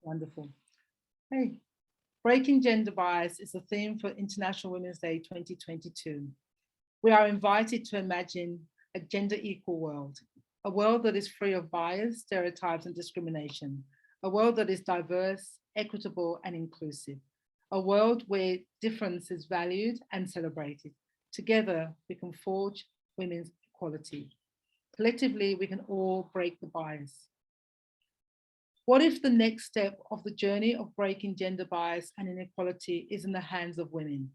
Wonderful. Hey, breaking gender bias is the theme for International Women's Day 2022. We are invited to imagine a gender equal world, a world that is free of bias, stereotypes, and discrimination, a world that is diverse, equitable, and inclusive, a world where difference is valued and celebrated. Together, we can forge women's equality. Collectively, we can all break the bias. What if the next step of the journey of breaking gender bias and inequality is in the hands of women?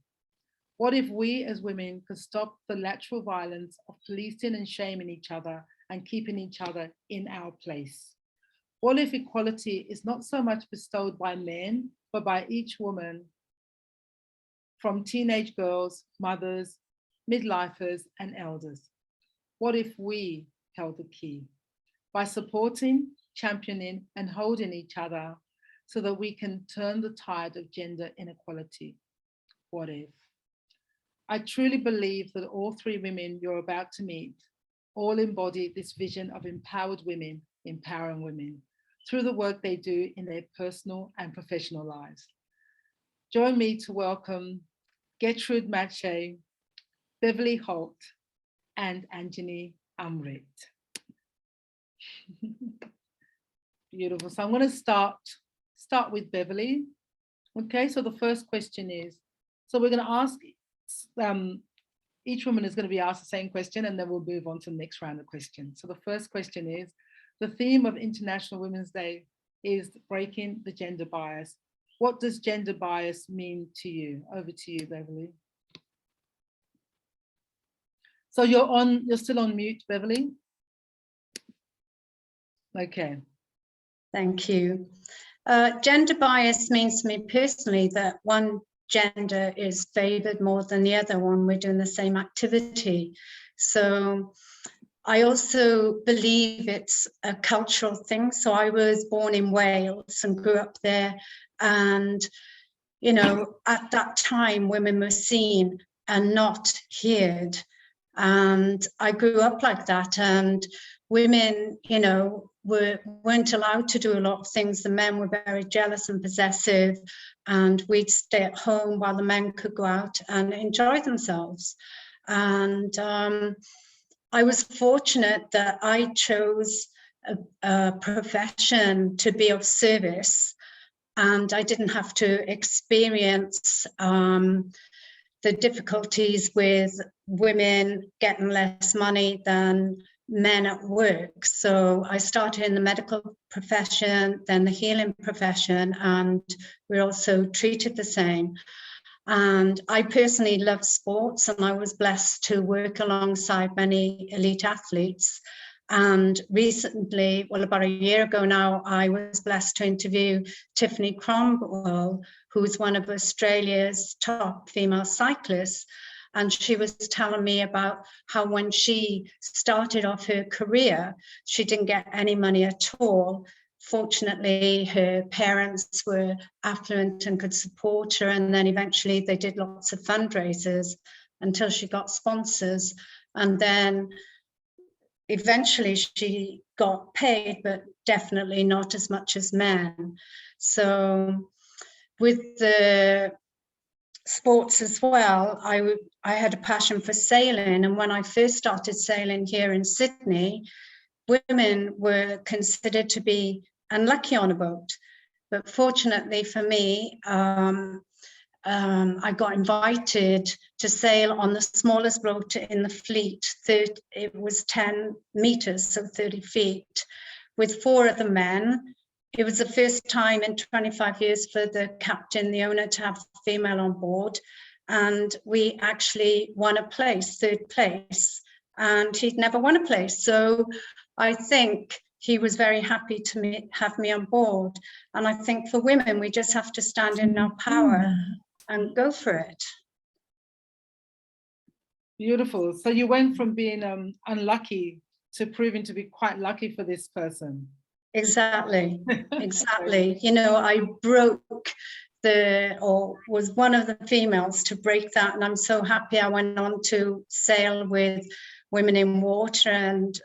What if we as women could stop the lateral violence of policing and shaming each other and keeping each other in our place? What if equality is not so much bestowed by men, but by each woman, from teenage girls, mothers, midlifers, and elders? What if we held the key by supporting, championing, and holding each other so that we can turn the tide of gender inequality? What if? I truly believe that all three women you're about to meet all embody this vision of empowered women, empowering women through the work they do in their personal and professional lives. Join me to welcome Getrude Matshe, Beverley Holt, and Anjani Amrit. Beautiful. So I'm going to start with Beverley. Okay, so the first question is, so we're going to ask, each woman is going to be asked the same question, and then we'll move on to the next round of questions. So the first question is, the theme of International Women's Day is breaking the gender bias. What does gender bias mean to you? Over to you, Beverley. So you're still on mute, Beverley? Okay. Thank you. Gender bias means to me personally that one gender is favoured more than the other when we're doing the same activity. So I also believe it's a cultural thing. So I was born in Wales and grew up there. And, you know, at that time, women were seen and not heard. And I grew up like that. And women, you know, weren't allowed to do a lot of things. The men were very jealous and possessive, and we'd stay at home while the men could go out and enjoy themselves. And I was fortunate that I chose a profession to be of service, and I didn't have to experience the difficulties with women getting less money than men at work. So I started in the medical profession, then the healing profession, and we're also treated the same. And I personally love sports, and I was blessed to work alongside many elite athletes. And recently, well, about a year ago now, I was blessed to interview Tiffany Cromwell, who's one of Australia's top female cyclists. And she was telling me about how when she started off her career, she didn't get any money at all. Fortunately, her parents were affluent and could support her. And then eventually they did lots of fundraisers until she got sponsors. And then eventually she got paid, but definitely not as much as men. So with the sports as well, I had a passion for sailing. And when I first started sailing here in Sydney, women were considered to be unlucky on a boat. But fortunately for me, I got invited to sail on the smallest boat in the fleet. It was 10 meters, so 30 feet, with 4 other men. It was the first time in 25 years for the captain, the owner, to have a female on board. And we actually won a place, 3rd place, and he'd never won a place. So I think he was very happy to have me on board. And I think for women, we just have to stand in our power and go for it. Beautiful. So you went from being unlucky to proving to be quite lucky for this person. Exactly, exactly. You know, I broke was one of the females to break that, and I'm so happy I went on to sail with women in water, and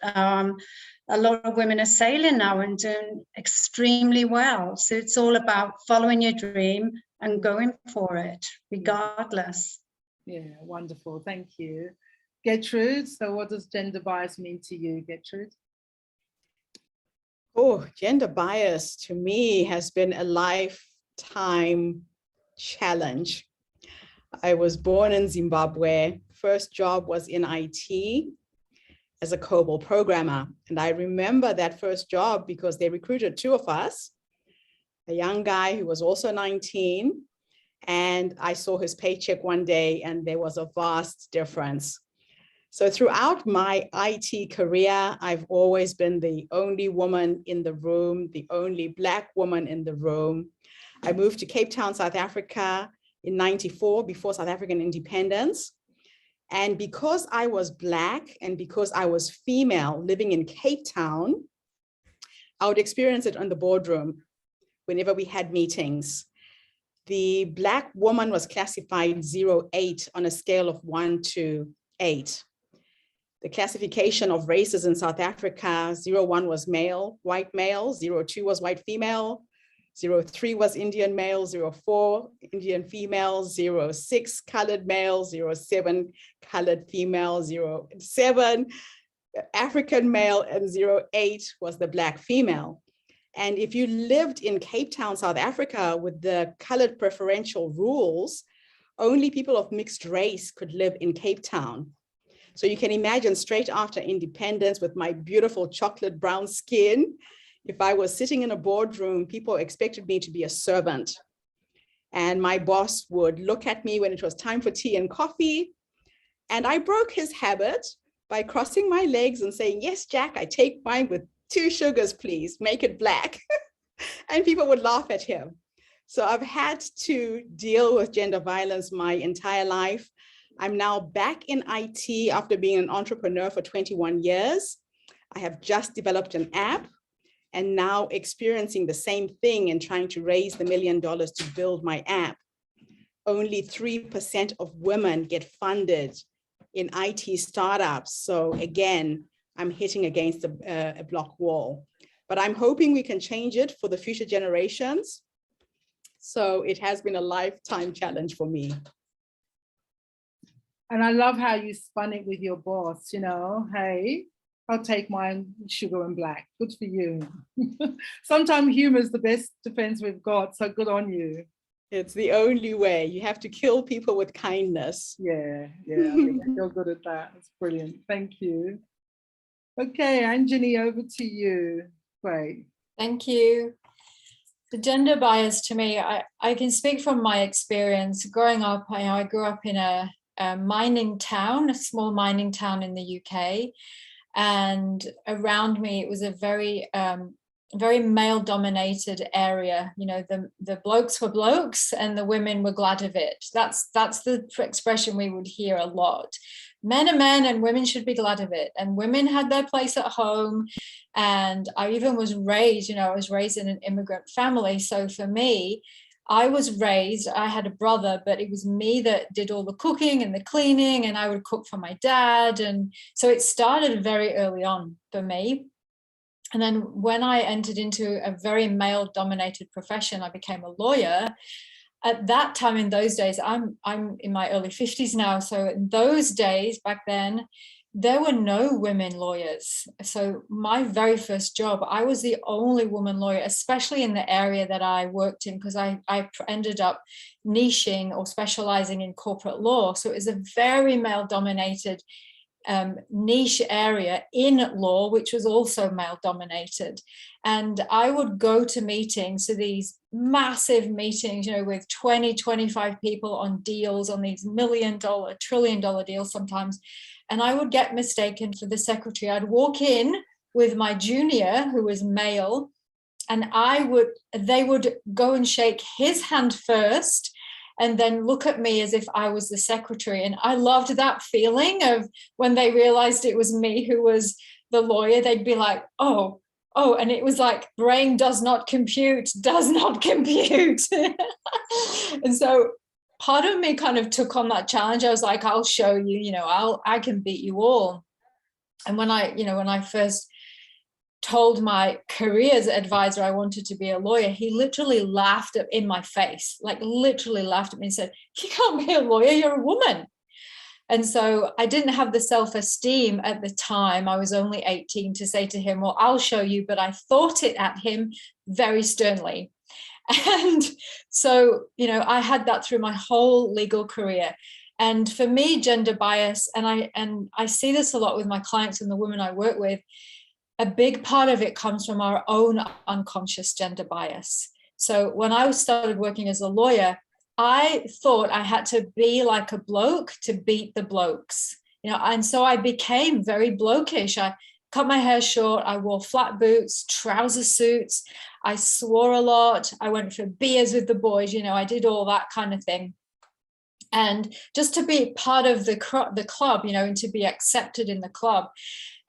a lot of women are sailing now and doing extremely well. So it's all about following your dream and going for it, regardless. Yeah, wonderful. Thank you. Getrude, so what does gender bias mean to you, Getrude? Oh, gender bias to me has been a lifetime challenge. I was born in Zimbabwe. First job was in IT as a COBOL programmer. And I remember that first job because they recruited two of us, a young guy who was also 19. And I saw his paycheck one day and there was a vast difference. So throughout my IT career, I've always been the only woman in the room, the only Black woman in the room. I moved to Cape Town, South Africa in '94, before South African independence. And because I was Black and because I was female living in Cape Town, I would experience it in the boardroom whenever we had meetings. The Black woman was classified 0-8 on a scale of 1 to 8. The classification of races in South Africa, 0-1 was male, white male, 0-2 was white female, 0-3 was Indian male, 0-4 Indian female, 0-6 colored male, 0-7 colored female, 0-7 African male, and 0-8 was the Black female. And if you lived in Cape Town, South Africa, with the colored preferential rules, only people of mixed race could live in Cape Town. So you can imagine straight after independence with my beautiful chocolate brown skin, if I was sitting in a boardroom, people expected me to be a servant. And my boss would look at me when it was time for tea and coffee. And I broke his habit by crossing my legs and saying, "Yes, Jack, I take mine with 2 sugars, please, make it black." And people would laugh at him. So I've had to deal with gender violence my entire life. I'm now back in IT after being an entrepreneur for 21 years. I have just developed an app and now experiencing the same thing and trying to raise the $1 million to build my app. Only 3% of women get funded in IT startups. So again, I'm hitting against a block wall, but I'm hoping we can change it for the future generations. So it has been a lifetime challenge for me. And I love how you spun it with your boss, you know, hey, I'll take mine sugar and black. Good for you. Sometimes humor is the best defense we've got. So good on you. It's the only way. You have to kill people with kindness. Yeah, I think you're good at that. That's brilliant. Thank you. Okay, Anjani, over to you. Great. Thank you. The gender bias to me, I can speak from my experience. Growing up, I grew up in a mining town, a small mining town in the UK. And around me, it was a very male-dominated area. You know, the blokes were blokes and the women were glad of it. That's the expression we would hear a lot. Men are men and women should be glad of it. And women had their place at home. And I even was raised, you know, I was raised in an immigrant family. So for me, I had a brother, but it was me that did all the cooking and the cleaning, and I would cook for my dad. And so it started very early on for me. And then when I entered into a very male-dominated profession, I became a lawyer. At that time, in those days, I'm in my early 50s now. So in those days, back then, there were no women lawyers. So my very first job, I was the only woman lawyer, especially in the area that I worked in, because I ended up niching or specializing in corporate law. So it was a very male-dominated niche area in law, which was also male-dominated. And I would go to meetings, so these massive meetings, you know, with 20, 25 people on deals, on these $1 million, $1 trillion deals sometimes. And I would get mistaken for the secretary. I'd walk in with my junior, who was male, and they would go and shake his hand first and then look at me as if I was the secretary. And I loved that feeling of when they realized it was me who was the lawyer, they'd be like, oh, and it was like, brain does not compute. And so part of me kind of took on that challenge. I was like, I'll show you, you know, I can beat you all. And when I first told my careers advisor I wanted to be a lawyer, he literally laughed in my face, like literally laughed at me and said, "You can't be a lawyer, you're a woman." And so I didn't have the self-esteem at the time, I was only 18, to say to him, "Well, I'll show you," but I thought it at him very sternly. And so, I had that through my whole legal career. And for me, gender bias, and I see this a lot with my clients and the women I work with, a big part of it comes from our own unconscious gender bias. So when I started working as a lawyer, I thought I had to be like a bloke to beat the blokes, and so I became very blokish. I cut my hair short, I wore flat boots, trouser suits, I swore a lot, I went for beers with the boys, I did all that kind of thing. And just to be part of the club, and to be accepted in the club.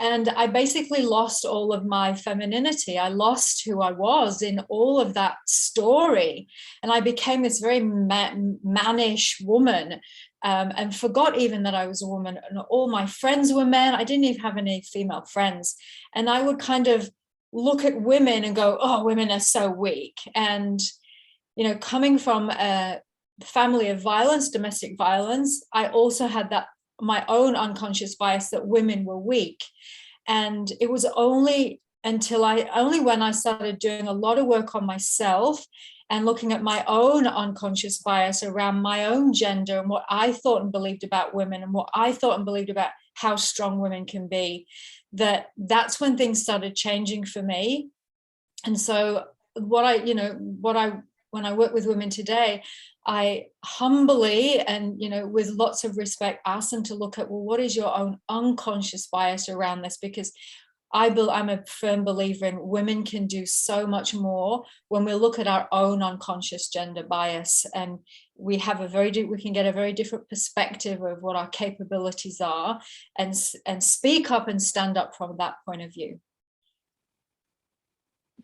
And I basically lost all of my femininity. I lost who I was in all of that story. And I became this very mannish woman, and forgot even that I was a woman. And all my friends were men. I didn't even have any female friends. And I would kind of look at women and go, "Oh, women are so weak." And, coming from a family of violence, domestic violence, I also had that my own unconscious bias that women were weak. And it was only when I started doing a lot of work on myself and looking at my own unconscious bias around my own gender and what I thought and believed about women and what I thought and believed about how strong women can be, that's when things started changing for me. And so when I work with women today, I humbly and, with lots of respect, ask them to look at, well, what is your own unconscious bias around this? Because I'm a firm believer in women can do so much more when we look at our own unconscious gender bias, and we can get a very different perspective of what our capabilities are, and speak up and stand up from that point of view.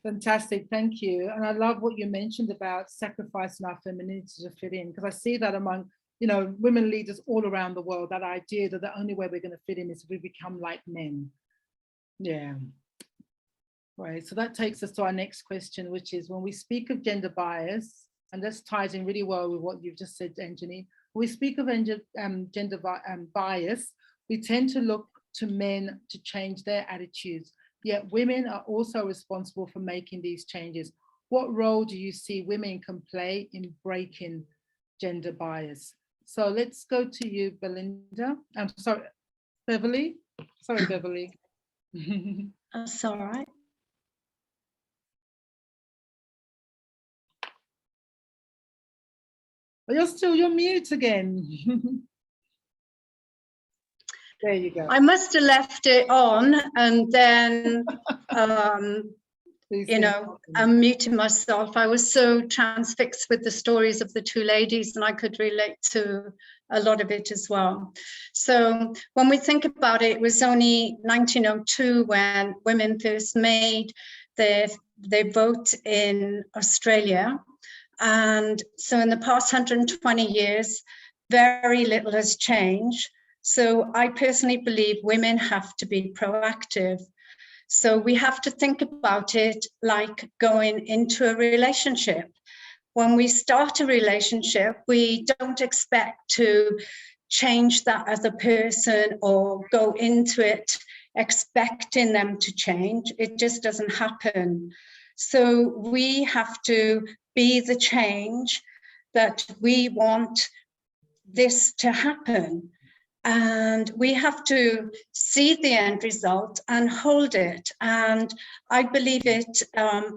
Fantastic, thank you. And I love what you mentioned about sacrificing our femininity to fit in, because I see that among, women leaders all around the world, that idea that the only way we're going to fit in is if we become like men. Yeah. Right, so that takes us to our next question, which is, when we speak of gender bias, and this ties in really well with what you've just said, Anjani, when we speak of gender bias, we tend to look to men to change their attitudes. Yet women are also responsible for making these changes. What role do you see women can play in breaking gender bias? So let's go to you, Belinda. I'm sorry, Beverley. Sorry, Beverley. That's all right. But you're mute again. There you go. I must have left it on and then, I'm muting myself. I was so transfixed with the stories of the two ladies, and I could relate to a lot of it as well. So when we think about it, it was only 1902 when women first made their vote in Australia. And so in the past 120 years, very little has changed. So I personally believe women have to be proactive. So we have to think about it like going into a relationship. When we start a relationship, we don't expect to change that other person or go into it expecting them to change. It just doesn't happen. So we have to be the change that we want this to happen. And we have to see the end result and hold it. And I believe it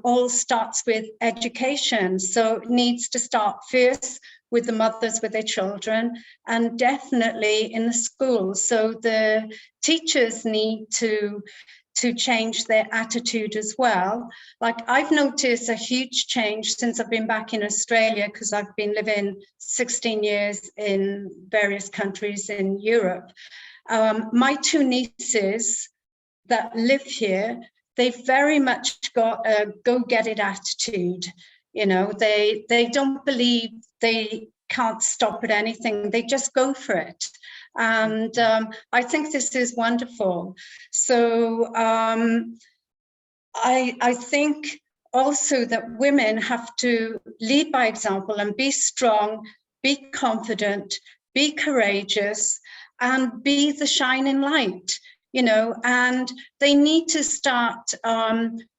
all starts with education. So it needs to start first with the mothers with their children, and definitely in the schools. So the teachers need to change their attitude as well. Like, I've noticed a huge change since I've been back in Australia, because I've been living 16 years in various countries in Europe. My two nieces that live here, they've very much got a go-get-it attitude. They don't believe they can't stop at anything. They just go for it. And I think this is wonderful. So I think also that women have to lead by example and be strong, be confident, be courageous, and be the shining light, you know, and they need to start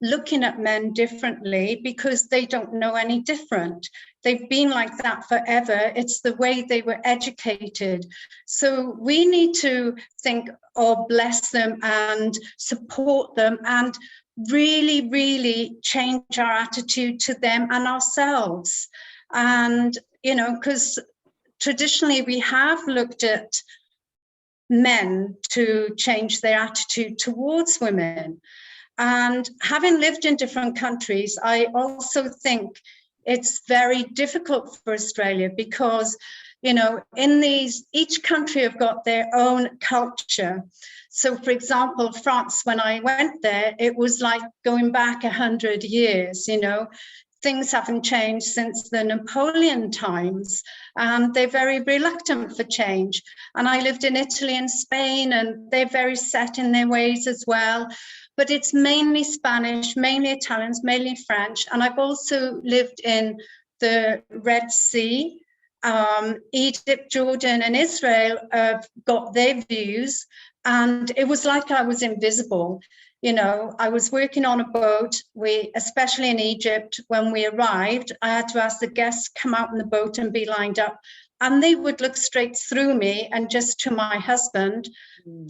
looking at men differently because they don't know any different. They've been like that forever. It's the way they were educated. So we need to think, oh, bless them and support them and really, really change our attitude to them and ourselves. And, you know, because traditionally we have looked at men to change their attitude towards women. And having lived in different countries, I also think it's very difficult for Australia because, you know, in these, each country have got their own culture. So, for example, France, when I went there, it was like going back 100 years, you know. Things haven't changed since the Napoleon times, and they're very reluctant for change. And I lived in Italy and Spain, and they're very set in their ways as well. But it's mainly Spanish, mainly Italians, mainly French. And I've also lived in the Red Sea. Egypt, Jordan, and Israel have got their views. And it was like I was invisible. You know, I was working on a boat. Especially in Egypt, when we arrived, I had to ask the guests to come out in the boat and be lined up. And they would look straight through me and just to my husband.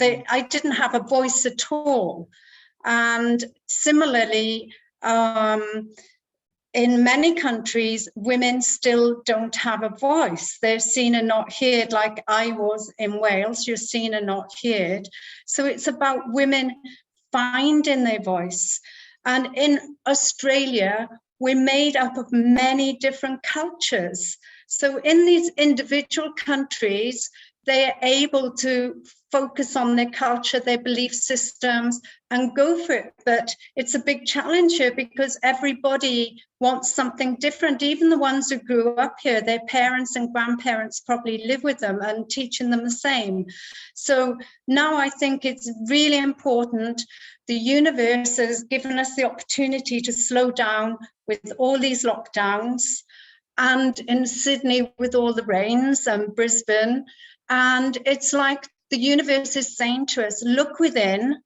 I didn't have a voice at all. And similarly, in many countries, women still don't have a voice. They're seen and not heard, like I was in Wales, you're seen and not heard. So it's about women finding their voice. And in Australia, we're made up of many different cultures. So in these individual countries, they are able to focus on their culture, their belief systems, and go for it. But it's a big challenge here because everybody wants something different. Even the ones who grew up here, their parents and grandparents probably live with them and teaching them the same. So now I think it's really important. The universe has given us the opportunity to slow down with all these lockdowns, and in Sydney with all the rains and Brisbane. And it's like the universe is saying to us, look within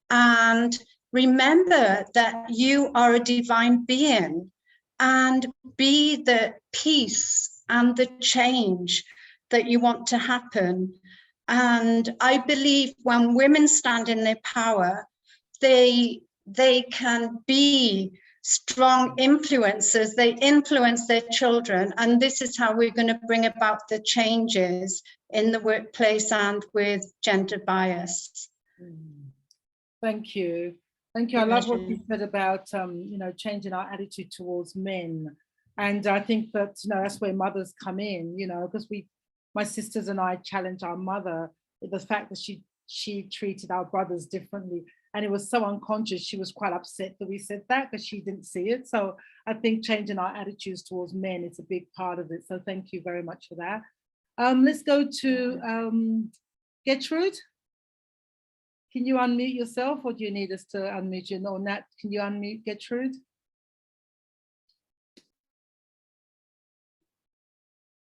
and remember that you are a divine being, and be the peace and the change that you want to happen. And I believe when women stand in their power, they can be strong influencers. They influence their children, and this is how we're going to bring about the changes in the workplace and with gender bias. Thank you. Thank you. I love what you said about you know, changing our attitude towards men. And I think that, you know, that's where mothers come in, you know, because my sisters and I challenged our mother with the fact that she treated our brothers differently. And it was so unconscious. She was quite upset that we said that because she didn't see it. So I think changing our attitudes towards men is a big part of it. So thank you very much for that. Let's go to Getrude. Can you unmute yourself, or do you need us to unmute you? No, Nat, can you unmute Getrude?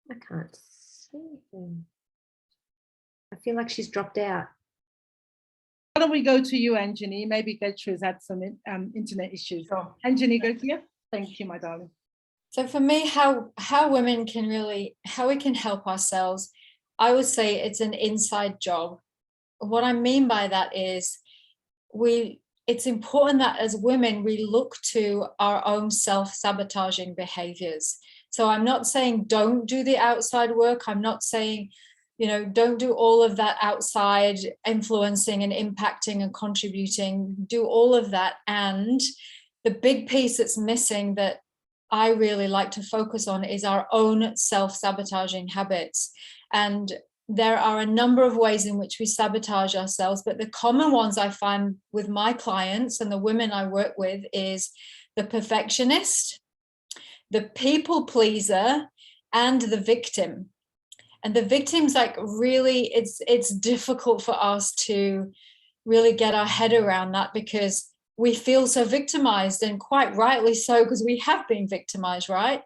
I can't see him. I feel like she's dropped out. Why don't we go to you, Anjani? Maybe Getrude's had some internet issues. So Anjani, go to you. Thank you, my darling. So for me, how women can really, how we can help ourselves, I would say it's an inside job. What I mean by that is it's important that as women, we look to our own self-sabotaging behaviors. So I'm not saying don't do the outside work. I'm not saying, you know, don't do all of that outside influencing and impacting and contributing, do all of that. And the big piece that's missing that I really like to focus on is our own self-sabotaging habits. And there are a number of ways in which we sabotage ourselves, but the common ones I find with my clients and the women I work with is the perfectionist, the people pleaser, and the victim. And the victims, like, really, it's difficult for us to really get our head around that, because we feel so victimized, and quite rightly so, because we have been victimized, right?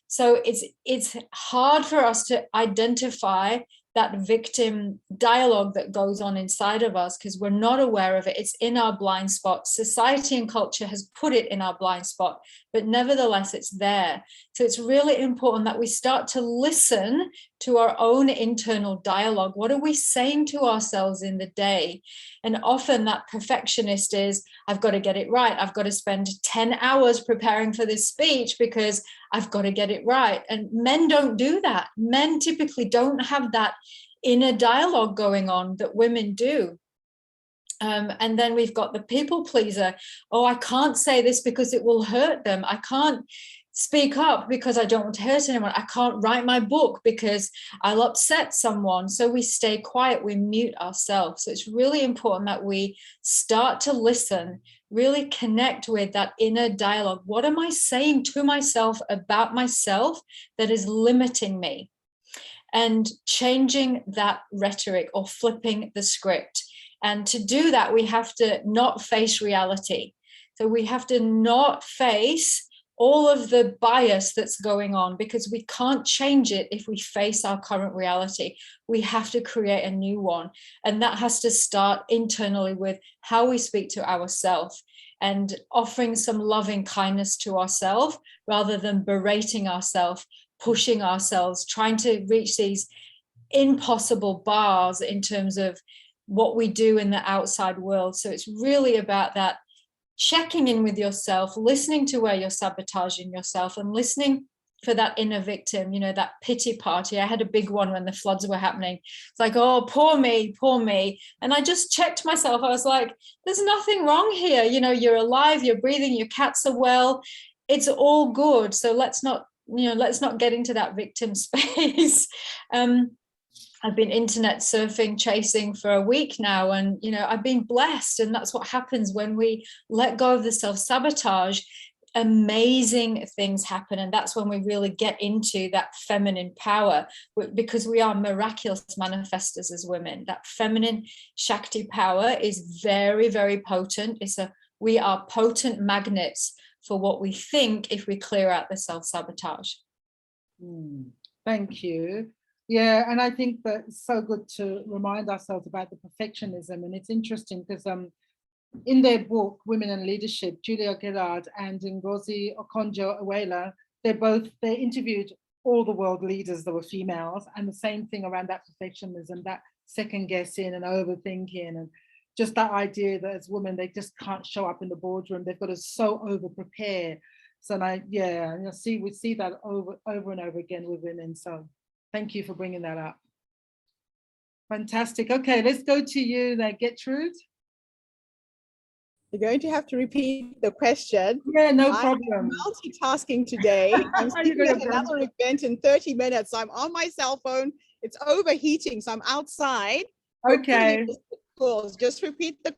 So it's hard for us to identify that victim dialogue that goes on inside of us, because we're not aware of it. It's in our blind spot. Society and culture has put it in our blind spot, but nevertheless, it's there. So it's really important that we start to listen to our own internal dialogue. What are we saying to ourselves in the day? And often that perfectionist is, I've got to get it right. I've got to spend 10 hours preparing for this speech because I've got to get it right. And men don't do that. Men typically don't have that inner dialogue going on that women do. And then we've got the people pleaser. Oh, I can't say this because it will hurt them. I can't speak up because I don't want to hurt anyone. I can't write my book because I'll upset someone. So we stay quiet, we mute ourselves. So it's really important that we start to listen, really connect with that inner dialogue. What am I saying to myself about myself that is limiting me? And changing that rhetoric, or flipping the script. And to do that, we have to not face reality. So we have to not face all of the bias that's going on, because we can't change it if we face our current reality. We have to create a new one. And that has to start internally with how we speak to ourselves, and offering some loving kindness to ourselves rather than berating ourselves, pushing ourselves, trying to reach these impossible bars in terms of what we do in the outside world. So it's really about that checking in with yourself, listening to where you're sabotaging yourself, and listening for that inner victim, you know, that pity party. I had a big one when the floods were happening. It's like, oh, poor me, poor me. And I just checked myself. I was like, there's nothing wrong here. You know, you're alive, you're breathing, your cats are well. It's all good. So let's not get into that victim space. I've been internet surfing, chasing for a week now, and I've been blessed. And that's what happens when we let go of the self-sabotage. Amazing things happen, and that's when we really get into that feminine power, because we are miraculous manifestors as women. That feminine Shakti power is very, very potent. We are potent magnets for what we think if we clear out the self-sabotage. Thank you. Yeah, and I think that it's so good to remind ourselves about the perfectionism. And it's interesting because in their book, Women in Leadership, Julia Gillard and Ngozi Okonjo-Iweala, they interviewed all the world leaders that were females, and the same thing around that perfectionism, that second guessing and overthinking, and just that idea that as women, they just can't show up in the boardroom. They've got to so over prepare. So we see that over and over again with women. So thank you for bringing that up. Fantastic. Okay, let's go to you there, Getrude. You're going to have to repeat the question. Yeah, no problem. I'm multitasking today. I'm speaking at another event in 30 minutes. So I'm on my cell phone. It's overheating, so I'm outside. Okay. Just repeat the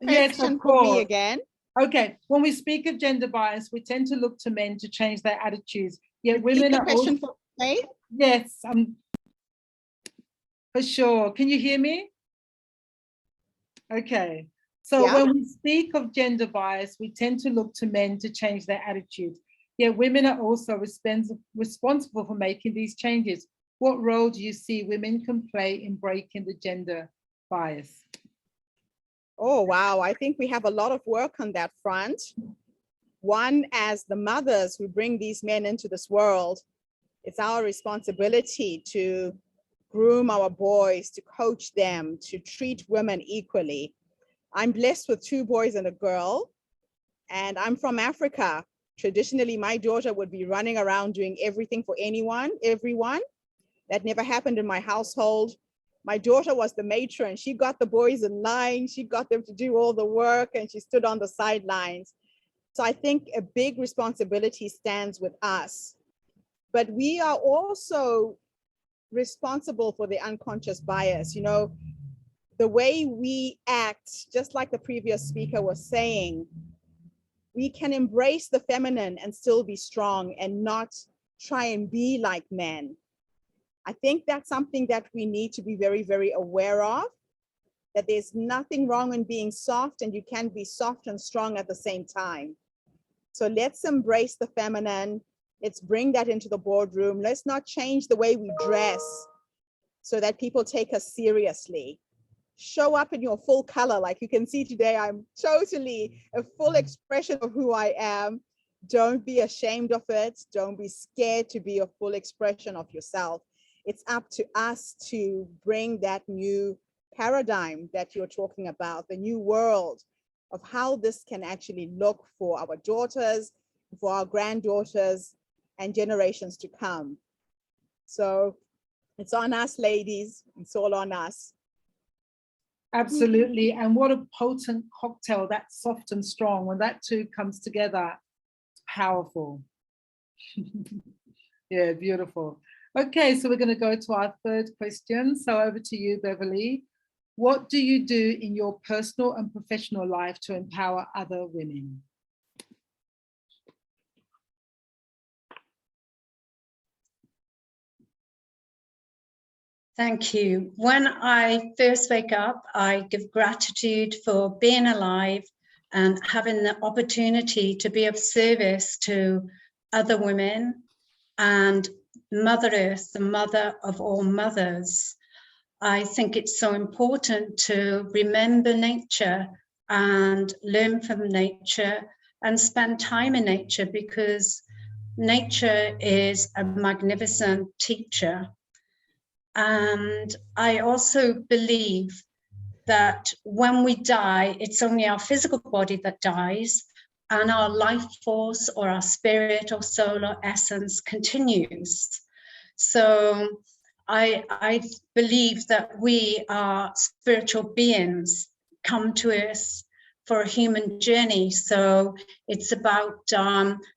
yes, question for me again. Okay. When we speak of gender bias, we tend to look to men to change their attitudes. Yet women the are question also... for me? Yes, for sure. Can you hear me? Okay. So when we speak of gender bias, we tend to look to men to change their attitudes. Yet women are also responsible for making these changes. What role do you see women can play in breaking the gender bias? Oh, wow. I think we have a lot of work on that front. One, as the mothers who bring these men into this world, it's our responsibility to groom our boys, to coach them, to treat women equally. I'm blessed with 2 boys and a girl, and I'm from Africa. Traditionally, my daughter would be running around doing everything for everyone. That never happened in my household. My daughter was the matron. She got the boys in line. She got them to do all the work, and she stood on the sidelines. So I think a big responsibility stands with us. But we are also responsible for the unconscious bias. The way we act, just like the previous speaker was saying, we can embrace the feminine and still be strong and not try and be like men. I think that's something that we need to be very, very aware of, that there's nothing wrong in being soft, and you can be soft and strong at the same time. So let's embrace the feminine. Let's bring that into the boardroom. Let's not change the way we dress so that people take us seriously. Show up in your full color. Like you can see today, I'm totally a full expression of who I am. Don't be ashamed of it. Don't be scared to be a full expression of yourself. It's up to us to bring that new paradigm that you're talking about, the new world of how this can actually look for our daughters, for our granddaughters, and generations to come. So it's on us, ladies. It's all on us. Absolutely. And what a potent cocktail, that's soft and strong. When that two comes together, it's powerful. Yeah, beautiful. Okay, so we're going to go to our third question. So over to you, Beverley. What do you do in your personal and professional life to empower other women? Thank you. When I first wake up, I give gratitude for being alive and having the opportunity to be of service to other women and Mother Earth, the mother of all mothers. I think it's so important to remember nature and learn from nature and spend time in nature, because nature is a magnificent teacher. And I also believe that when we die, it's only our physical body that dies, and our life force or our spirit or soul or essence continues. So I believe that we are spiritual beings come to us for a human journey. So it's about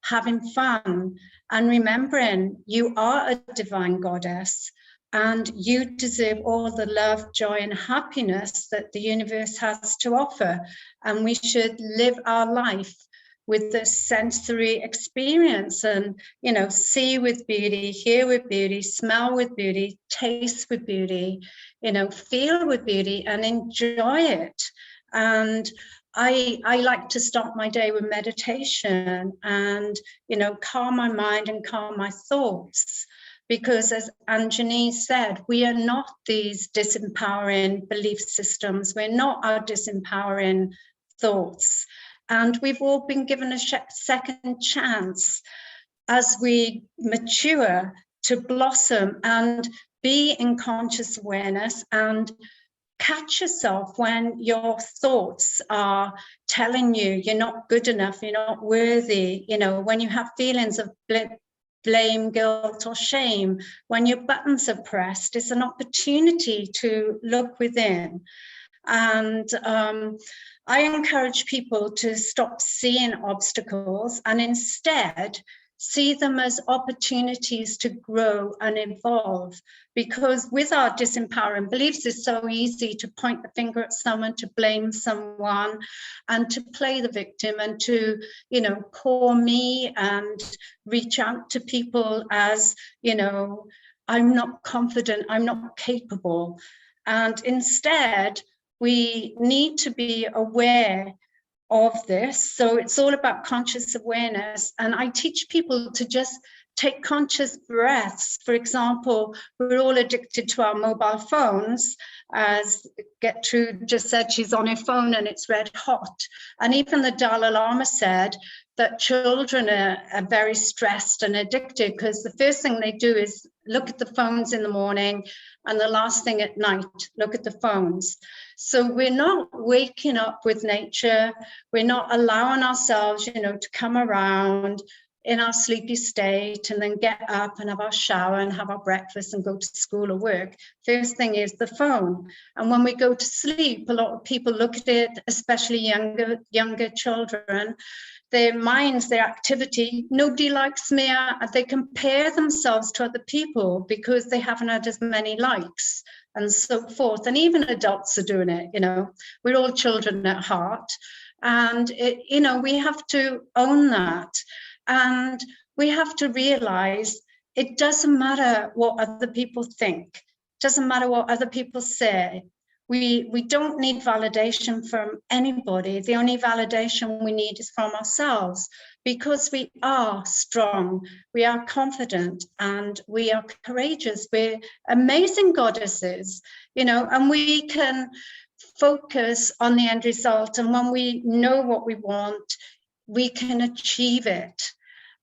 having fun and remembering you are a divine goddess, and you deserve all the love, joy, and happiness that the universe has to offer. And we should live our life with the sensory experience and, you know, see with beauty, hear with beauty, smell with beauty, taste with beauty, you know, feel with beauty and enjoy it. And I like to start my day with meditation and, you know, calm my mind and calm my thoughts. Because as Anjani said, we are not these disempowering belief systems. We're not our disempowering thoughts. And we've all been given a second chance as we mature to blossom and be in conscious awareness and catch yourself when your thoughts are telling you you're not good enough, you're not worthy, you know, when you have feelings of blame, guilt, or shame, when your buttons are pressed, it's an opportunity to look within. And I encourage people to stop seeing obstacles and instead see them as opportunities to grow and evolve. Because with our disempowering beliefs, it's so easy to point the finger at someone, to blame someone, and to play the victim, and to, you know, poor me, and reach out to people as, you know, I'm not confident, I'm not capable. And instead, we need to be aware of this. So it's all about conscious awareness. And I teach people to just take conscious breaths. For example, we're all addicted to our mobile phones. As Getrude just said, she's on her phone and it's red hot. And even the Dalai Lama said that children are very stressed and addicted because the first thing they do is look at the phones in the morning, and the last thing at night, look at the phones. So we're not waking up with nature. We're not allowing ourselves, you know, to come around in our sleepy state and then get up and have our shower and have our breakfast and go to school or work. First thing is the phone. And when we go to sleep, a lot of people look at it, especially younger children, their minds, their activity, nobody likes me. They compare themselves to other people because they haven't had as many likes and so forth. And even adults are doing it, you know, we're all children at heart. And, you know, we have to own that. And we have to realize it doesn't matter what other people think, doesn't matter what other people say. We don't need validation from anybody. The only validation we need is from ourselves, because we are strong, we are confident, and we are courageous. We're amazing goddesses, you know, and we can focus on the end result. And when we know what we want, we can achieve it.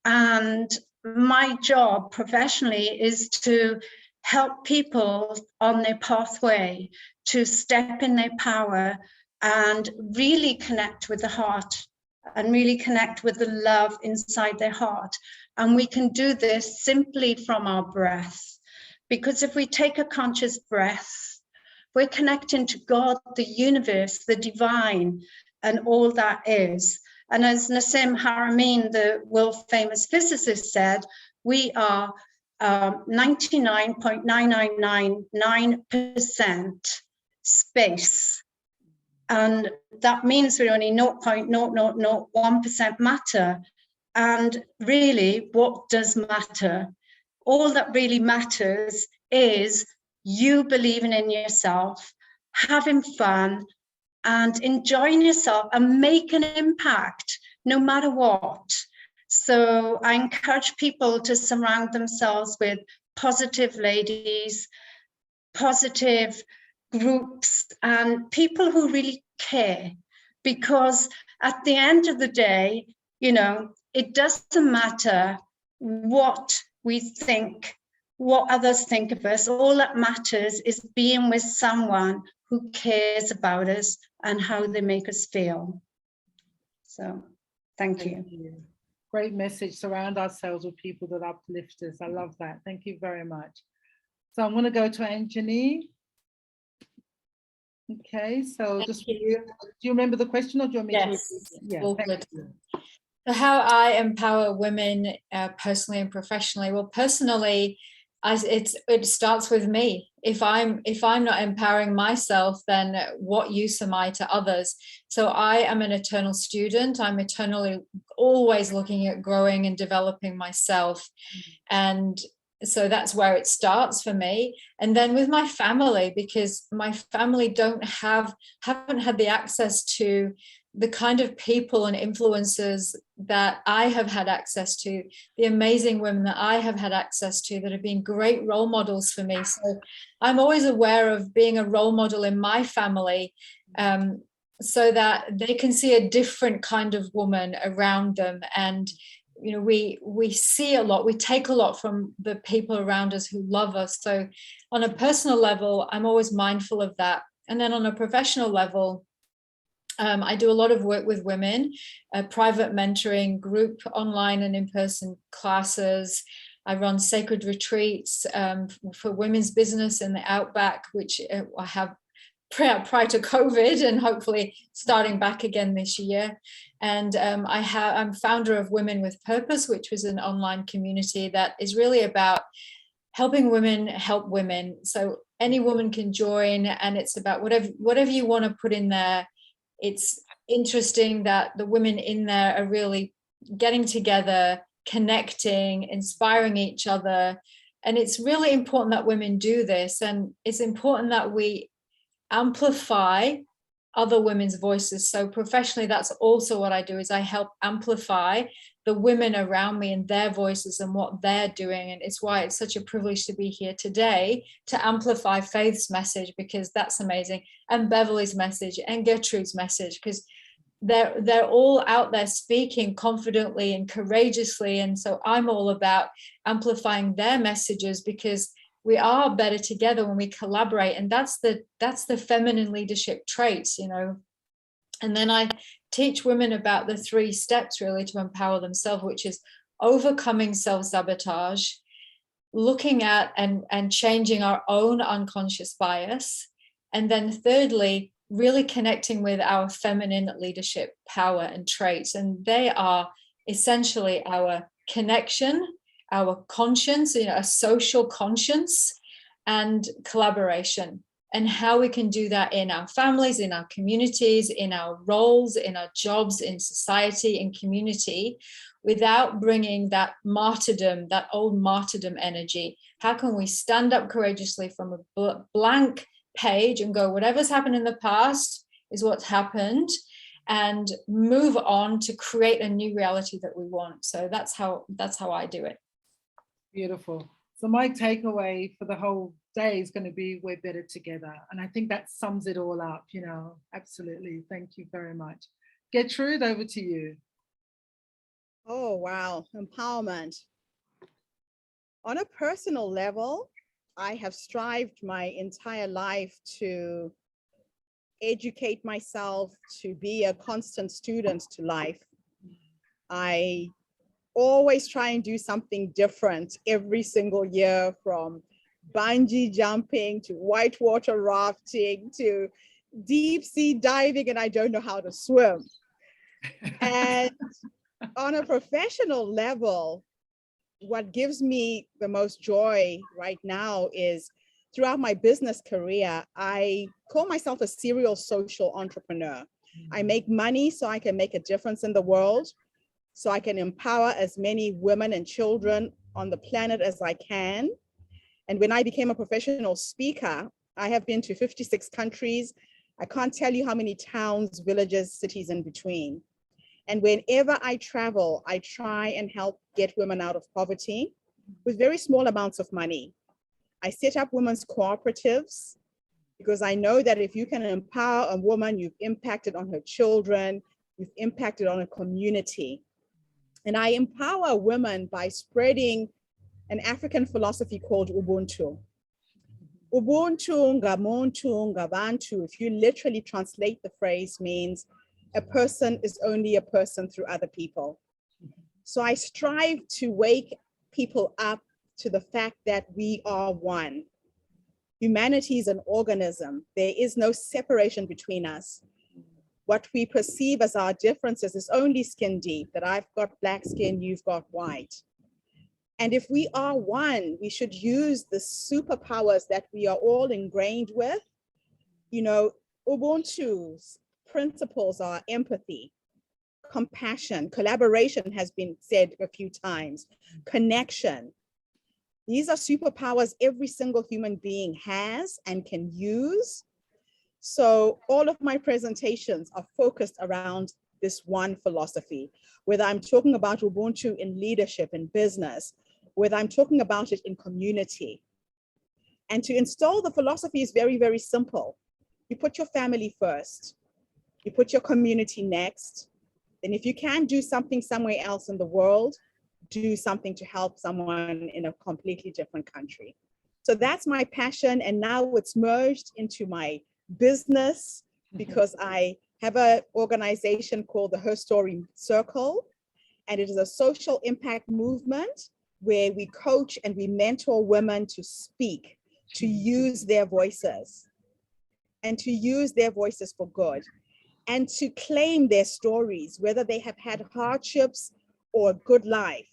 And my job professionally is to help people on their pathway to step in their power and really connect with the heart and really connect with the love inside their heart. And we can do this simply from our breath, because if we take a conscious breath, we're connecting to God, the universe, the divine, and all that is. And as Nassim Haramein, the world famous physicist, said, we are 99.9999% space. And that means we're only 0.0001% matter. And really, what does matter? All that really matters is you believing in yourself, having fun, and enjoying yourself and make an impact no matter what. So I encourage people to surround themselves with positive ladies, positive groups, and people who really care. Because at the end of the day, you know, it doesn't matter what we think, what others think of us. All that matters is being with someone who cares about us and how they make us feel. So thank you. Great message. Surround ourselves with people that uplift us. I love that. Thank you very much. So I'm going to go to Anjani. Okay, so do you remember the question, or do you want me to repeat it? Yeah, thank you. So how I empower women personally and professionally. Well, personally, it starts with me. If I'm not empowering myself, then what use am I to others? So I am an eternal student. I'm eternally always looking at growing and developing myself. And so that's where it starts for me. And then with my family, because my family haven't had the access to the kind of people and influencers that I have had access to, the amazing women that I have had access to that have been great role models for me. So I'm always aware of being a role model in my family, so that they can see a different kind of woman around them. And, you know, we see a lot, we take a lot from the people around us who love us. So on a personal level, I'm always mindful of that. And then on a professional level, I do a lot of work with women, private mentoring, group online and in-person classes. I run sacred retreats for women's business in the Outback, which I have prior to COVID and hopefully starting back again this year. And I'm founder of Women with Purpose, which was an online community that is really about helping women help women. So any woman can join, and it's about whatever you want to put in there. It's interesting that the women in there are really getting together, connecting, inspiring each other. And it's really important that women do this. And it's important that we amplify other women's voices. So professionally, that's also what I do, is I help amplify the women around me and their voices and what they're doing. And it's why it's such a privilege to be here today to amplify Faith's message, because that's amazing, and Beverley's message and Gertrude's message, because they're all out there speaking confidently and courageously. And so I'm all about amplifying their messages, because we are better together when we collaborate. And that's the feminine leadership traits, you know. And then I teach women about the 3 steps really to empower themselves, which is overcoming self-sabotage, looking at and changing our own unconscious bias, and then thirdly, really connecting with our feminine leadership power and traits. And they are essentially our connection, our conscience, you know, a social conscience, and collaboration. and how we can do that in our families, in our communities, in our roles, in our jobs, in society, in community, without bringing that martyrdom, that old martyrdom energy. How can we stand up courageously from a blank page and go, whatever's happened in the past is what's happened, and move on to create a new reality that we want. So that's how I do it. Beautiful. So my takeaway for the whole day is going to be we're better together. And I think that sums it all up, you know, absolutely. Thank you very much. Getrude, over to you. Oh, wow. Empowerment. On a personal level, I have strived my entire life to educate myself, to be a constant student to life. I always try and do something different every single year, from bungee jumping to whitewater rafting to deep sea diving, and I don't know how to swim. And on a professional level, what gives me the most joy right now is throughout my business career, I call myself a serial social entrepreneur. I make money so I can make a difference in the world, so I can empower as many women and children on the planet as I can. And when I became a professional speaker, I have been to 56 countries. I can't tell you how many towns, villages, cities in between. And whenever I travel, I try and help get women out of poverty with very small amounts of money. I set up women's cooperatives because I know that if you can empower a woman, you've impacted on her children, you've impacted on a community. And I empower women by spreading an African philosophy called Ubuntu. Ubuntu, ngamuntu, ngabantu, if you literally translate the phrase, means a person is only a person through other people. So I strive to wake people up to the fact that we are one. Humanity is an organism. There is no separation between us. What we perceive as our differences is only skin deep, that I've got black skin, you've got white. And if we are one, we should use the superpowers that we are all ingrained with. You know, Ubuntu's principles are empathy, compassion, collaboration has been said a few times, connection. These are superpowers every single human being has and can use. So all of my presentations are focused around this one philosophy, whether I'm talking about Ubuntu in leadership, in business, whether I'm talking about it in community. And to install the philosophy is very, very simple. You put your family first, you put your community next. Then if you can do something somewhere else in the world, do something to help someone in a completely different country. So that's my passion. And now it's merged into my business because I have an organization called the HerStory Circle. And it is a social impact movement where we coach and we mentor women to speak, to use their voices, and to use their voices for good, and to claim their stories, whether they have had hardships or a good life,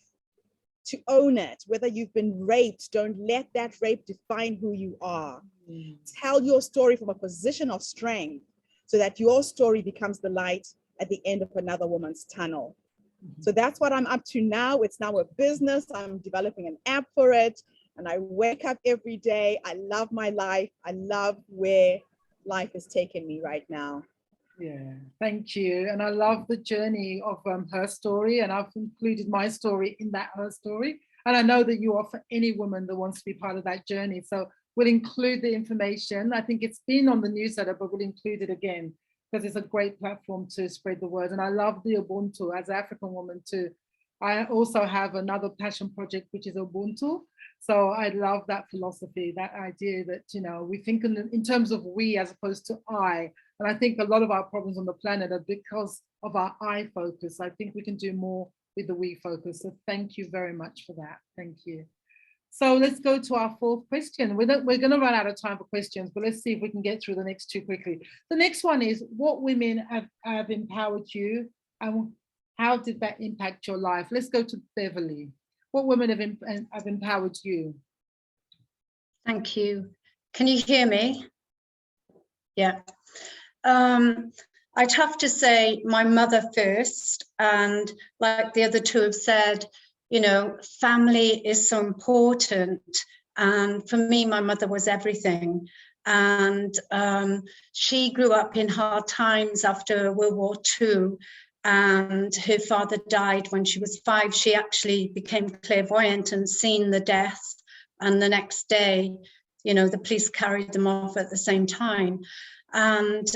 to own it. Whether you've been raped, don't let that rape define who you are. Tell your story from a position of strength so that your story becomes the light at the end of another woman's tunnel. So that's what I'm up to now. It's now a business. I'm developing an app for it. And I wake up every day. I love my life. I love where life is taking me right now. Yeah, thank you. And I love the journey of HerStory, and I've included my story in that HerStory. And I know that you offer any woman that wants to be part of that journey. So we'll include the information. I think it's been on the newsletter, but we'll include it again because it's a great platform to spread the word. And I love the Ubuntu as an African woman too. I also have another passion project, which is Ubuntu. So I love that philosophy, that idea that, you know, we think in terms of we as opposed to I. And I think a lot of our problems on the planet are because of our I focus. I think we can do more with the we focus. So thank you very much for that. Thank you. So let's go to our fourth question. We're going to run out of time for questions, but let's see if we can get through the next two quickly. The next one is, what women have empowered you and how did that impact your life? Let's go to Beverley. What women have empowered you? Thank you. Can you hear me? Yeah. I'd have to say my mother first, and like the other two have said, you know, family is so important. And for me, my mother was everything. And she grew up in hard times after World War II, and her father died when she was 5. She actually became clairvoyant and seen the death, and the next day, you know, the police carried them off at the same time. And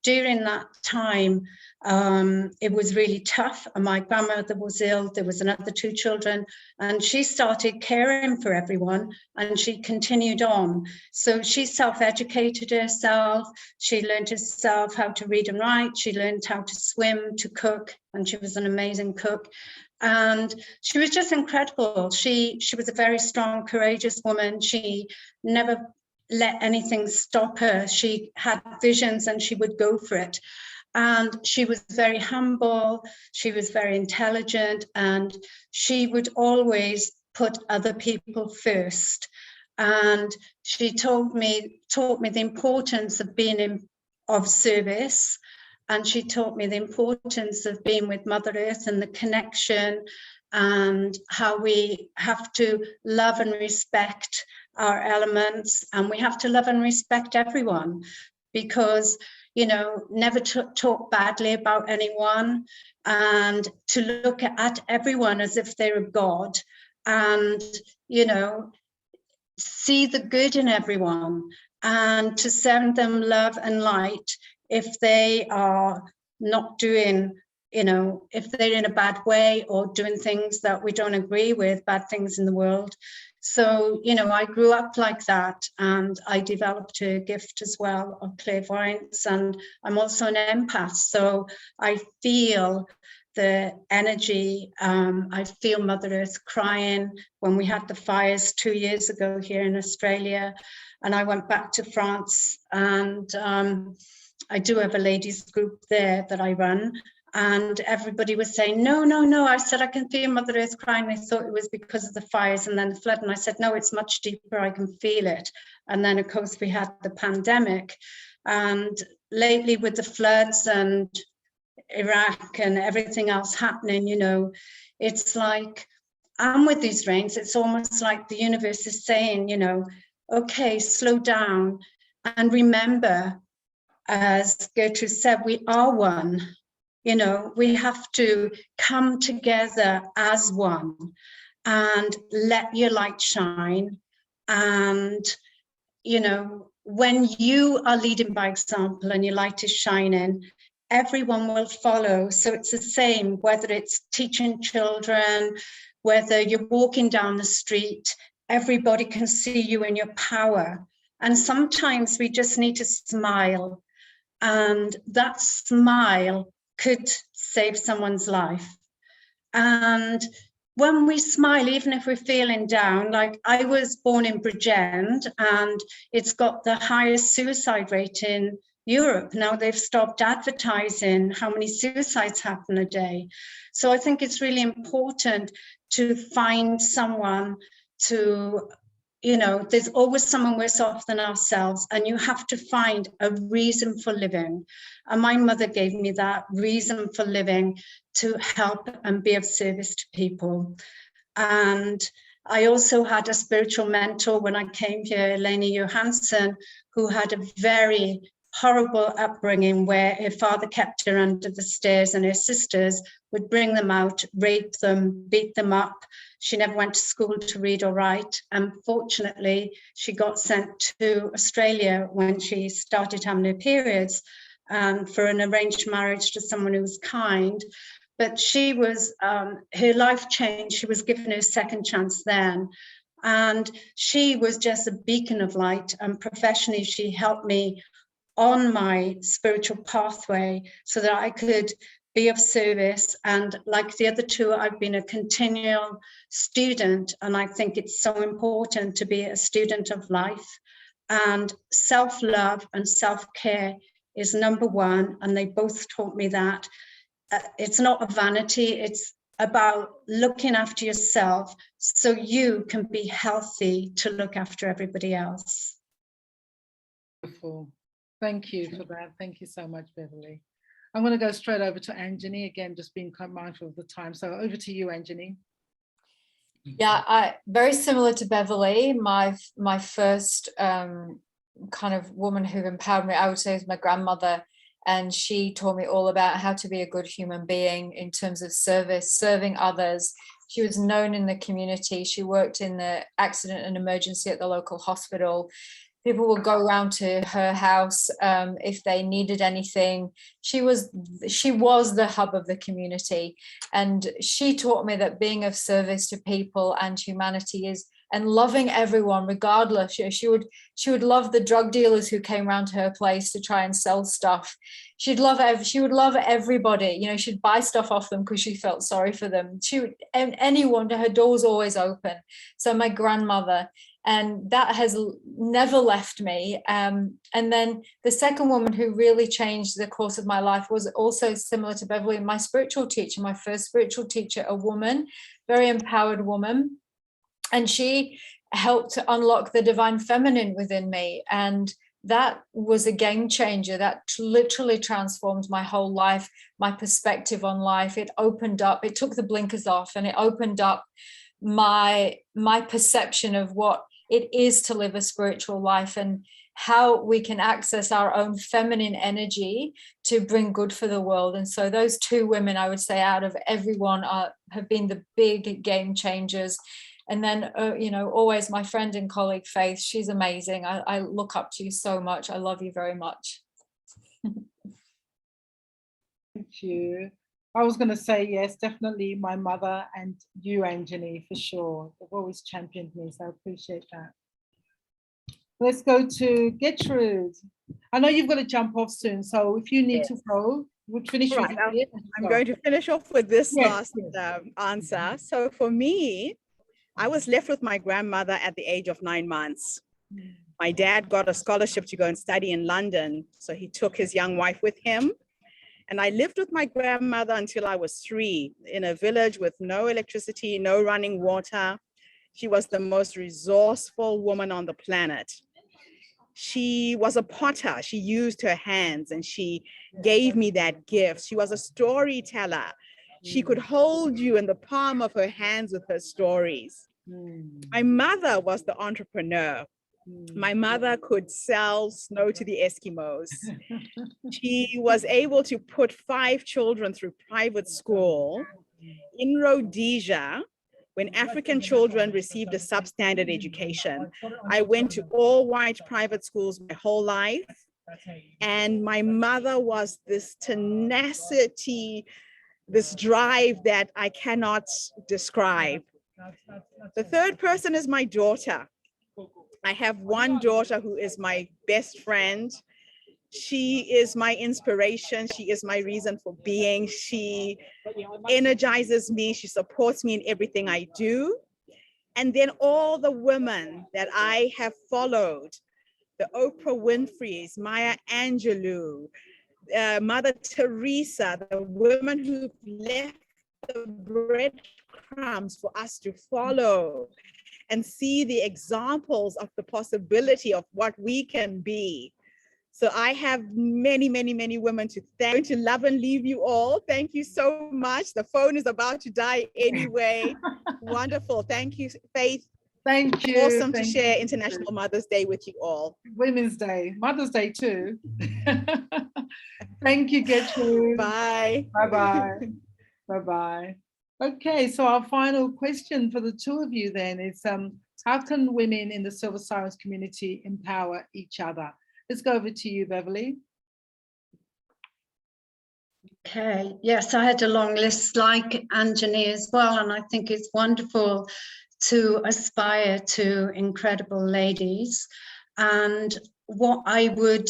during that time, it was really tough. And my grandmother was ill. There was another 2 children, and she started caring for everyone, and she continued on. So she self-educated herself. She learned herself how to read and write. She learned how to swim, to cook, and she was an amazing cook. And she was just incredible. She was a very strong, courageous woman. She never let anything stop her. She had visions and she would go for it. And she was very humble. She was very intelligent, and she would always put other people first. And she taught me the importance of being of service. And she taught me the importance of being with Mother Earth and the connection, and how we have to love and respect our elements, and we have to love and respect everyone, because, you know, never talk badly about anyone, and to look at everyone as if they're a god, and, you know, see the good in everyone, and to send them love and light if they are not doing, you know, if they're in a bad way or doing things that we don't agree with, bad things in the world. So, you know, I grew up like that, and I developed a gift as well of clairvoyance, and I'm also an empath. So I feel the energy. I feel Mother Earth crying when we had the fires 2 years ago here in Australia, and I went back to France, and I do have a ladies group there that I run. And everybody was saying, no, no, no. I said, I can feel Mother Earth crying. They thought it was because of the fires and then the flood. And I said, no, it's much deeper. I can feel it. And then, of course, we had the pandemic. And lately with the floods and Iraq and everything else happening, you know, it's like, I'm with these rains. It's almost like the universe is saying, you know, okay, slow down and remember, as Gertrude said, we are one. You know, we have to come together as one and let your light shine. And, you know, when you are leading by example and your light is shining, everyone will follow. So it's the same, whether it's teaching children, whether you're walking down the street, everybody can see you in your power. And sometimes we just need to smile. And that smile could save someone's life. And when we smile, even if we're feeling down, like I was born in Bridgend, and it's got the highest suicide rate in Europe. Now they've stopped advertising how many suicides happen a day. So I think it's really important to find someone to, you know, there's always someone worse off than ourselves, and you have to find a reason for living. And my mother gave me that reason for living, to help and be of service to people. And I also had a spiritual mentor when I came here, Elena Johansson, who had a very horrible upbringing where her father kept her under the stairs and her sisters would bring them out, rape them, beat them up. She never went to school to read or write. And fortunately, she got sent to Australia when she started having her periods, for an arranged marriage to someone who was kind. But she was, her life changed. She was given her second chance then. And she was just a beacon of light. And professionally, she helped me on my spiritual pathway so that I could be of service. And like the other two, I've been a continual student, and I think it's so important to be a student of life. And self-love and self-care is number one, and they both taught me that. It's not a vanity, it's about looking after yourself so you can be healthy to look after everybody else. Wonderful. Thank you for that. Thank you so much, Beverley. I'm going to go straight over to Anjani, again, just being mindful of the time. So over to you, Anjani. Yeah, very similar to Beverley. My first kind of woman who empowered me, I would say, is my grandmother. And she taught me all about how to be a good human being in terms of service, serving others. She was known in the community. She worked in the accident and emergency at the local hospital. People would go around to her house if they needed anything. She was the hub of the community. And she taught me that being of service to people and humanity is, and loving everyone regardless. She would love the drug dealers who came around to her place to try and sell stuff. She would love everybody. You know, she'd buy stuff off them because she felt sorry for them. And anyone, her door was always open. So my grandmother, and that has never left me. And then the second woman who really changed the course of my life was also similar to Beverley, my spiritual teacher, my first spiritual teacher, a woman, very empowered woman. And she helped to unlock the divine feminine within me. And that was a game changer. That literally transformed my whole life, my perspective on life. It opened up, it took the blinkers off, and it opened up my perception of what it is to live a spiritual life and how we can access our own feminine energy to bring good for the world. And so those two women, I would say, out of everyone, have been the big game changers. And then, you know, always my friend and colleague, Faith, she's amazing. I look up to you so much. I love you very much. Thank you. I was going to say, yes, definitely my mother and you, Anjani, for sure. They've always championed me, so I appreciate that. Let's go to Getrude. I know you've got to jump off soon, so if you need to go, we'll finish with you. I'm going to finish off with this last answer. So for me, I was left with my grandmother at the age of 9 months. My dad got a scholarship to go and study in London, so he took his young wife with him. And I lived with my grandmother until I was 3 in a village with no electricity, no running water. She was the most resourceful woman on the planet. She was a potter. She used her hands and she gave me that gift. She was a storyteller. She could hold you in the palm of her hands with her stories. My mother was the entrepreneur. My mother could sell snow to the Eskimos. She was able to put 5 children through private school. In Rhodesia, when African children received a substandard education, I went to all white private schools my whole life. And my mother was this tenacity, this drive that I cannot describe. The third person is my daughter. I have one daughter who is my best friend. She is my inspiration. She is my reason for being. She energizes me. She supports me in everything I do. And then all the women that I have followed, the Oprah Winfreys, Maya Angelou, Mother Teresa, the women who've left the breadcrumbs for us to follow and see the examples of the possibility of what we can be. So I have many, many, many women to thank, to love and leave you all. Thank you so much. The phone is about to die anyway. Wonderful. Thank you, Faith. Thank you. Awesome to share International Mother's Day with you all. Women's Day, Mother's Day too. Thank you, Getrude. Bye. Bye-bye. Bye-bye. Okay, so our final question for the two of you then is, how can women in the silver sirens community empower each other? Let's go over to you, Beverley. Okay, yes, I had a long list like Anjani as well, and I think it's wonderful to aspire to incredible ladies. And what I would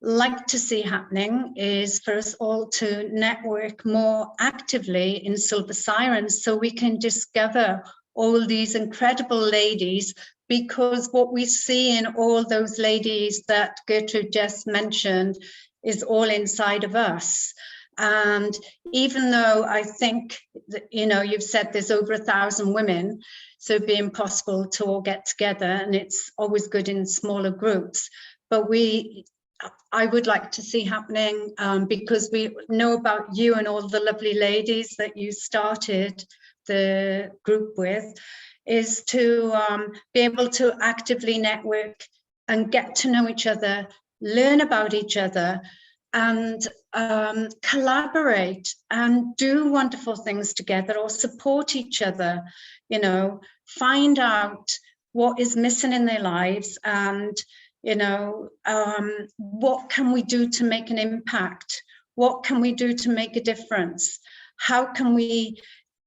like to see happening is for us all to network more actively in Silver Sirens so we can discover all these incredible ladies, because what we see in all those ladies that Gertrude just mentioned is all inside of us. And even though I think that, you know, you've said there's over 1,000 women, so it'd be impossible to all get together, and it's always good in smaller groups, but we I would like to see happening, because we know about you and all the lovely ladies that you started the group with, is to be able to actively network and get to know each other, learn about each other, and collaborate and do wonderful things together, or support each other, you know, find out what is missing in their lives, and you know, what can we do to make an impact? What can we do to make a difference? How can we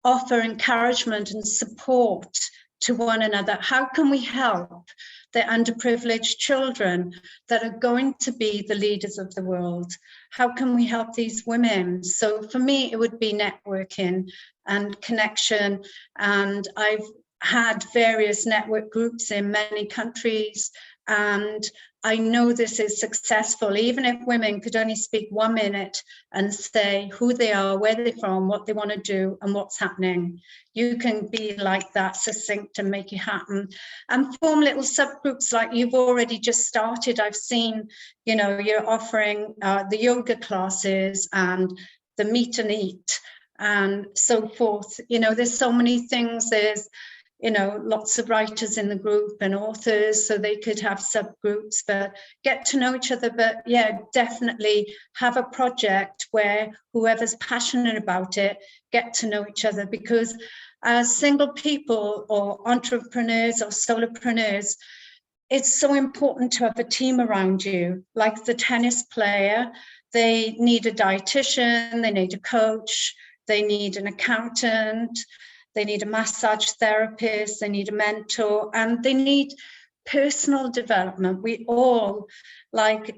offer encouragement and support to one another? How can we help the underprivileged children that are going to be the leaders of the world? How can we help these women? So for me, it would be networking and connection. And I've had various network groups in many countries, and I know this is successful. Even if women could only speak 1 minute and say who they are, where they're from, what they want to do, and what's happening, you can be like that, succinct, and make it happen. And form little subgroups like you've already just started. I've seen, you know, you're offering the yoga classes and the meet and eat and so forth. You know, there's so many things. There's, you know, lots of writers in the group and authors, so they could have subgroups, but get to know each other. But yeah, definitely have a project where whoever's passionate about it, get to know each other, because as single people or entrepreneurs or solopreneurs, it's so important to have a team around you. Like the tennis player, they need a dietitian, they need a coach, they need an accountant, they need a massage therapist, they need a mentor, and they need personal development. We all, like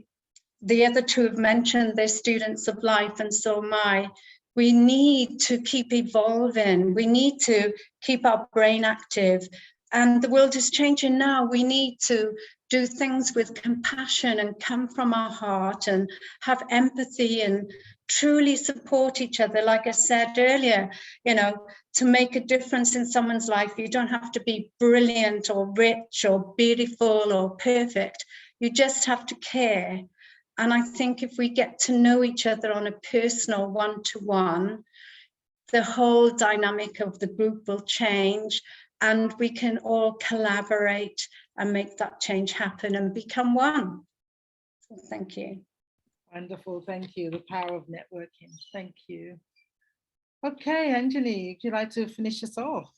the other two have mentioned, they're students of life, and so am I. We need to keep evolving. We need to keep our brain active. And the world is changing now. We need to do things with compassion and come from our heart and have empathy and truly support each other. Like I said earlier, you know, to make a difference in someone's life, you don't have to be brilliant or rich or beautiful or perfect. You just have to care. And I think if we get to know each other on a personal one-to-one, the whole dynamic of the group will change, and we can all collaborate and make that change happen and become one. So thank you. Wonderful, thank you. The power of networking. Thank you. Okay, Anjali, would you like to finish us off?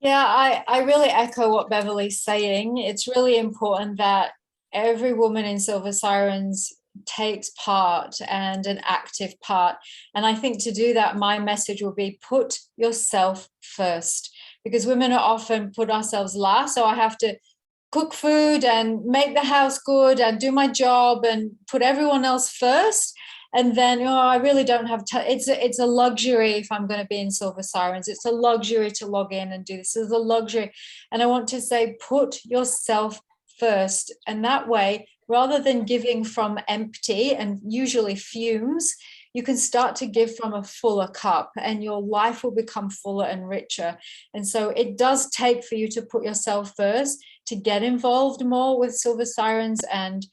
Yeah, I really echo what Beverley's saying. It's really important that every woman in Silver Sirens takes part, and an active part. And I think to do that, my message will be put yourself first, because women are often put ourselves last. So I have to cook food and make the house good and do my job and put everyone else first. And then, oh, I really don't have time. It's a luxury if I'm going to be in Silver Sirens. It's a luxury to log in and do this. It's a luxury. And I want to say, put yourself first. And that way, rather than giving from empty and usually fumes, you can start to give from a fuller cup, and your life will become fuller and richer. And so it does take for you to put yourself first, to get involved more with Silver Sirens and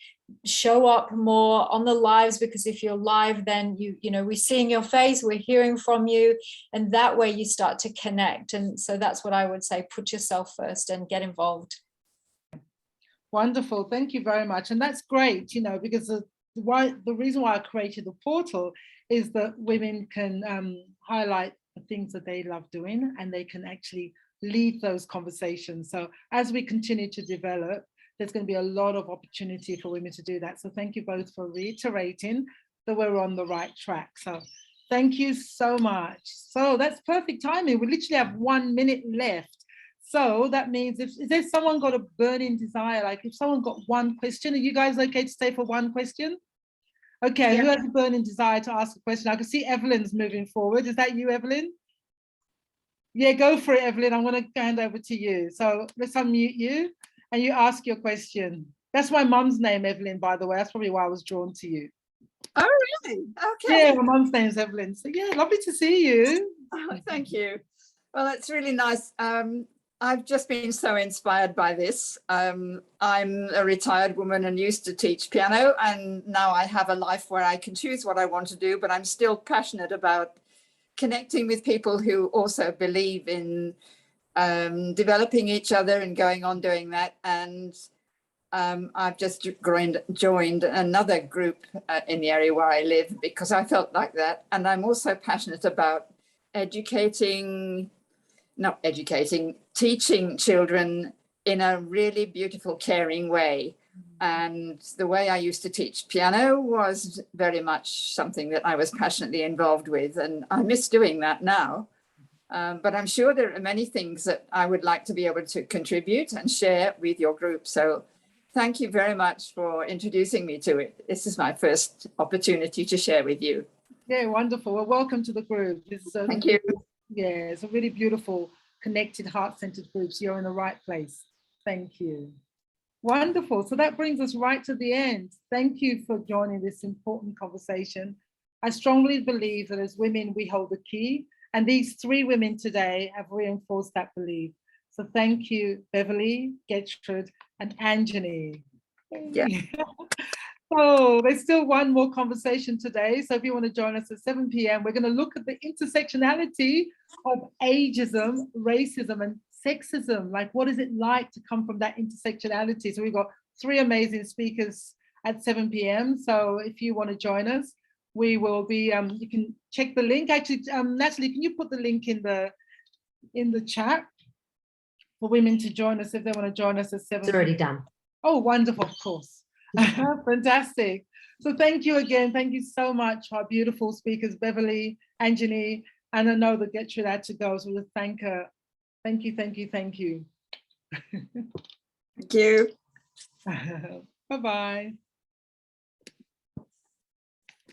show up more on the lives, because if you're live, then you know, we're seeing your face, we're hearing from you, and that way you start to connect. And so that's what I would say, put yourself first and get involved. Wonderful, thank you very much. And that's great, you know, because the reason why I created the portal is that women can highlight the things that they love doing, and they can actually lead those conversations. So as we continue to develop, there's going to be a lot of opportunity for women to do that. So thank you both for reiterating that we're on the right track. So thank you so much. So that's perfect timing. We literally have 1 minute left. So that means if there's someone got a burning desire, like if someone got one question, are you guys okay to stay for one question? Okay, yeah. Who has a burning desire to ask a question? I can see Evelyn's moving forward. Is that you, Evelyn? Yeah, go for it, Evelyn. I'm going to hand over to you. So let's unmute you and you ask your question. That's my mum's name, Evelyn, by the way. That's probably why I was drawn to you. Oh, really? Okay. Yeah, my mum's name is Evelyn. So yeah, lovely to see you. Oh, thank you. Well, it's really nice. I've just been so inspired by this. I'm a retired woman and used to teach piano, and now I have a life where I can choose what I want to do, but I'm still passionate about connecting with people who also believe in developing each other and going on doing that. And I've just joined another group in the area where I live because I felt like that. And I'm also passionate about teaching children in a really beautiful, caring way. And the way I used to teach piano was very much something that I was passionately involved with. And I miss doing that now. But I'm sure there are many things that I would like to be able to contribute and share with your group. So thank you very much for introducing me to it. This is my first opportunity to share with you. Yeah, wonderful. Well, welcome to the group. Thank you. Yeah, it's a really beautiful, connected, heart-centered group. So you're in the right place. Thank you. Wonderful. So that brings us right to the end. Thank you for joining this important conversation. I strongly believe that as women, we hold the key. And these three women today have reinforced that belief. So thank you, Beverley, Getrude, and Anjani. Yeah. So there's still one more conversation today. So if you want to join us at 7 p.m, we're going to look at the intersectionality of ageism, racism, and sexism. Like, what is it like to come from that intersectionality? So we've got three amazing speakers at 7 p.m. So if you want to join us, we will be, you can check the link. Actually, Natalie, can you put the link in the chat for women to join us if they want to join us at 7 It's already done. Oh, wonderful, of course. Fantastic. So thank you again. Thank you so much, our beautiful speakers, Beverley, Anjani, and I know that Getrude had to go, so we'll thank her. Thank you, thank you, thank you. Thank you. Bye-bye.